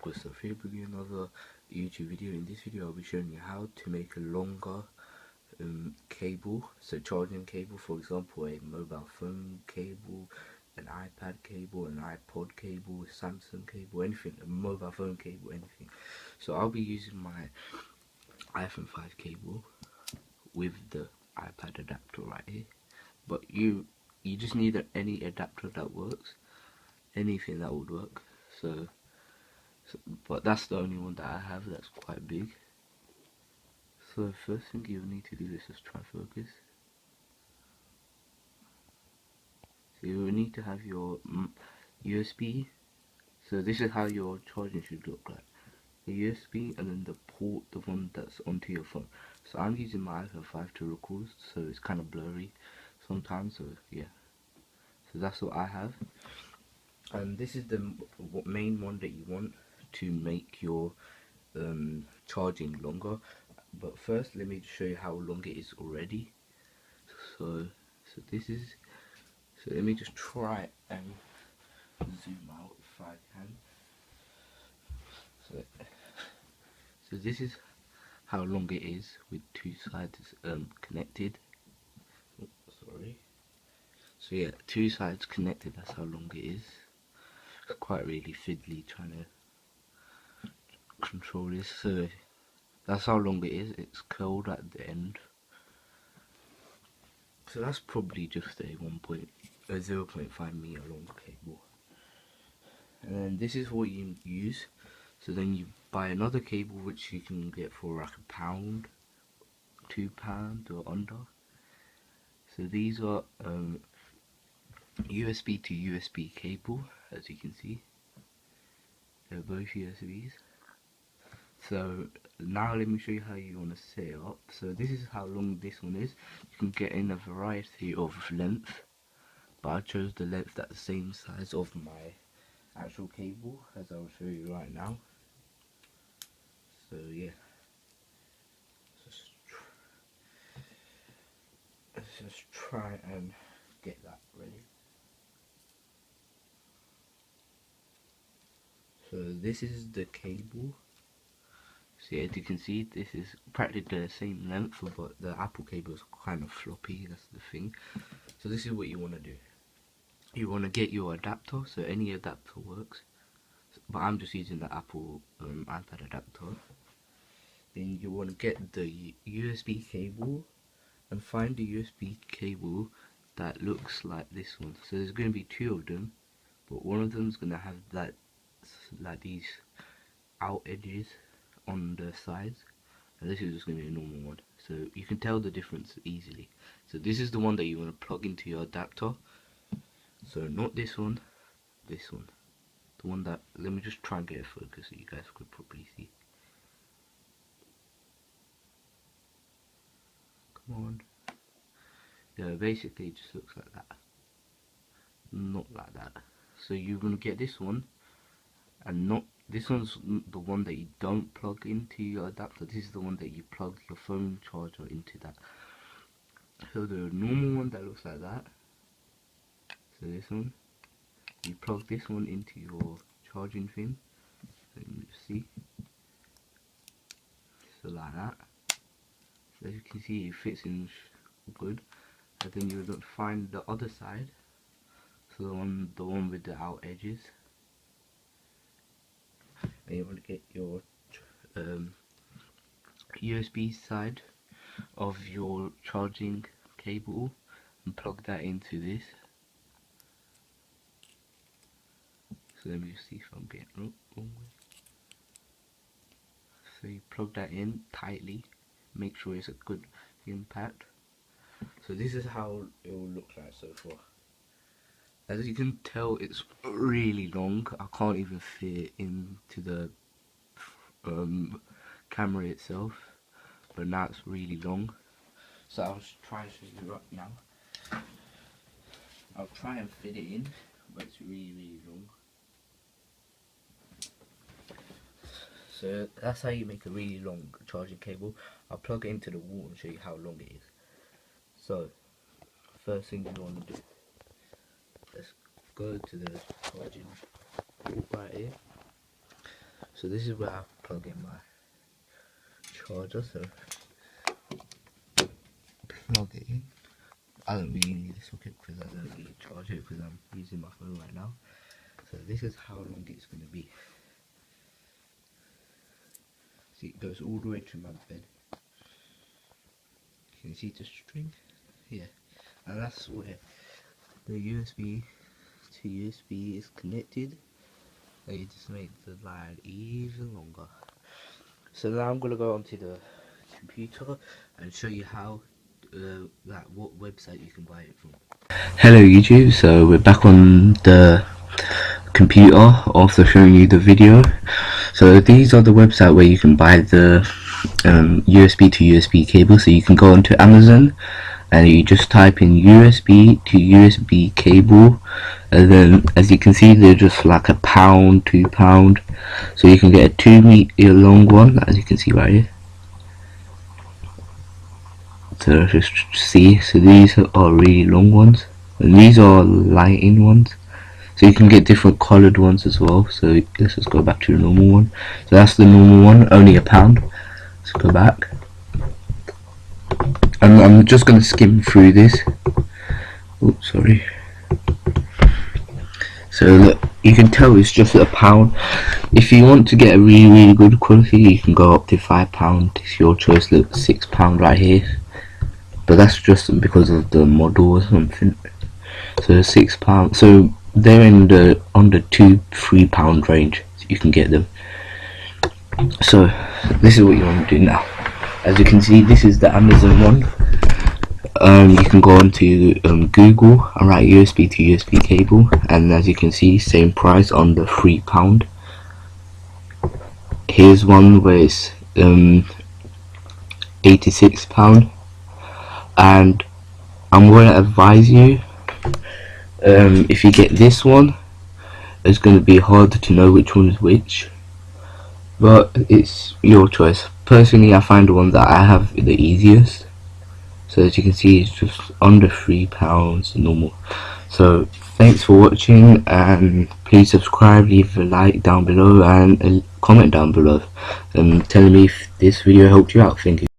Aqua Stuff here, bringing another YouTube video. In this video I'll be showing you how to make a longer cable, so charging cable, for example a mobile phone cable, an iPad cable, an iPod cable, a Samsung cable, anything, a mobile phone cable, anything. So I'll be using my iPhone 5 cable with the iPad adapter right here, but you just need any adapter that works, anything that would work. But that's the only one that I have that's quite big. So the first thing you need to do is just try focus. So you will need to have your USB. So this is how your charging should look like. The USB and then the port, the one that's onto your phone. So I'm using my iPhone 5 to record, so it's kind of blurry sometimes, so yeah. So that's what I have. And this is the main one that you want to make your charging longer. But first let me show you how long it is already. So this is, so let me just try and zoom out if I can. So this is how long it is with two sides connected. Oh, sorry. So yeah, two sides connected, that's how long it is. It's quite really fiddly trying to control this. So that's how long it is. It's curled at the end. So that's probably just a 0.5 meter long cable. And then this is what you use. So then you buy another cable which you can get for like £1, £2 or under. So these are USB to USB cable, as you can see. They're both USBs. So now let me show you how you want to set it up. So this is how long this one is. You can get in a variety of length, but I chose the length that's the same size of my actual cable, as I'll show you right now. So yeah, let's just try and get that ready. So this is the cable. So as you can see, this is practically the same length, but the Apple cable is kind of floppy, that's the thing. So this is what you want to do. You want to get your adapter, so any adapter works, but I'm just using the Apple iPad adapter. Then you want to get the USB cable and find the USB cable that looks like this one. So there's going to be two of them, but one of them is going to have that, like these out edges on the sides, and this is just going to be a normal one, so you can tell the difference easily. So this is the one that you want to plug into your adapter. So not this one, this one, the one that, let me just try and get a focus so you guys could probably see. Come on. Yeah, basically it just looks like that, not like that. So you're going to get this one, and not this one's the one that you don't plug into your adapter. This is the one that you plug your phone charger into that. So the normal one that looks like that, so this one, you plug this one into your charging thing. Let me just see. So like that. So as you can see, it fits in good. And then you would find the other side. So the one with the out edges. And you want to get your USB side of your charging cable and plug that into this. So let me just see if I'm getting wrong way. So you plug that in tightly, make sure it's a good impact. So this is how it will look like so far. As you can tell, it's really long. I can't even fit into the camera itself, but now it's really long. So I'll try and show you right now. I'll try and fit it in, but it's really long. So that's how you make a really long charging cable. I'll plug it into the wall and show you how long it is. So first thing you want to do, let's go to the charging port right here. So this is where I plug in my charger, so plug it in. I don't really need a socket because I don't really charge it because I'm using my phone right now. So this is how long it's going to be. See, it goes all the way to my bed. Can you see the string? Yeah, and that's where the USB to USB is connected. And you just make the line even longer. So now I'm going to go onto the computer and show you how what website you can buy it from. Hello YouTube, so we're back on the computer after showing you the video. So these are the website where you can buy the USB to USB cable. So you can go onto Amazon and you just type in USB to USB cable, and then as you can see they're just like £1, £2. So you can get a 2 meter long one, as you can see right here. So just see, so these are really long ones and these are lighting ones, so you can get different coloured ones as well. So let's just go back to the normal one. So that's the normal one, only £1. Let's go back, and I'm just going to skim through this. Oh, sorry. So look, you can tell it's just £1. If you want to get a really good quality, you can go up to £5. It's your choice. Look, £6 right here, but that's just because of the model or something. So £6. So they're in the under £2–3 range. So you can get them. So this is what you want to do now. As you can see, this is the Amazon one. You can go onto Google and write USB to USB cable, and as you can see, same price on the £3. Here's one where it's £86, and I'm going to advise you, if you get this one, it's going to be hard to know which one is which, but it's your choice. Personally, I find the one that I have the easiest. So as you can see, it's just under £3 normal. So thanks for watching, and please subscribe, leave a like down below and a comment down below telling me if this video helped you out. Thank you.